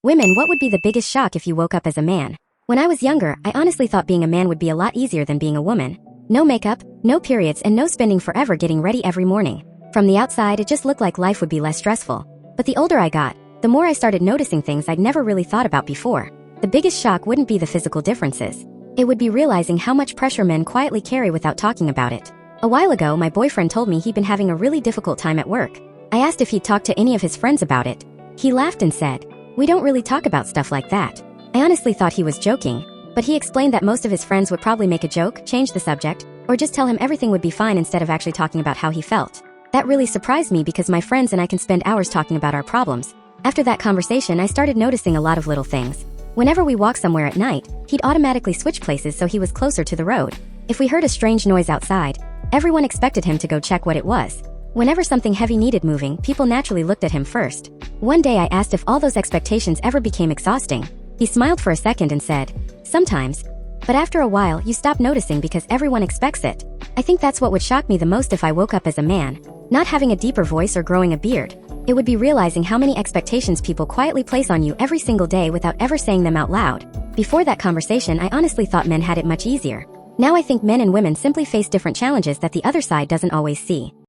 Women, what would be the biggest shock if you woke up as a man? When I was younger, I honestly thought being a man would be a lot easier than being a woman. No makeup, no periods, and no spending forever getting ready every morning. From the outside, it just looked like life would be less stressful. But the older I got, the more I started noticing things I'd never really thought about before. The biggest shock wouldn't be the physical differences. It would be realizing how much pressure men quietly carry without talking about it. A while ago, my boyfriend told me he'd been having a really difficult time at work. I asked if he'd talked to any of his friends about it. He laughed and said, "We don't really talk about stuff like that." I honestly thought he was joking, but he explained that most of his friends would probably make a joke, change the subject, or just tell him everything would be fine instead of actually talking about how he felt. That really surprised me because my friends and I can spend hours talking about our problems. After that conversation, I started noticing a lot of little things. Whenever we walk somewhere at night, he'd automatically switch places so he was closer to the road. If we heard a strange noise outside, everyone expected him to go check what it was. Whenever something heavy needed moving, people naturally looked at him first. One day I asked if all those expectations ever became exhausting. He smiled for a second and said, "Sometimes. But after a while, you stop noticing because everyone expects it." I think that's what would shock me the most if I woke up as a man. Not having a deeper voice or growing a beard. It would be realizing how many expectations people quietly place on you every single day without ever saying them out loud. Before that conversation, I honestly thought men had it much easier. Now I think men and women simply face different challenges that the other side doesn't always see.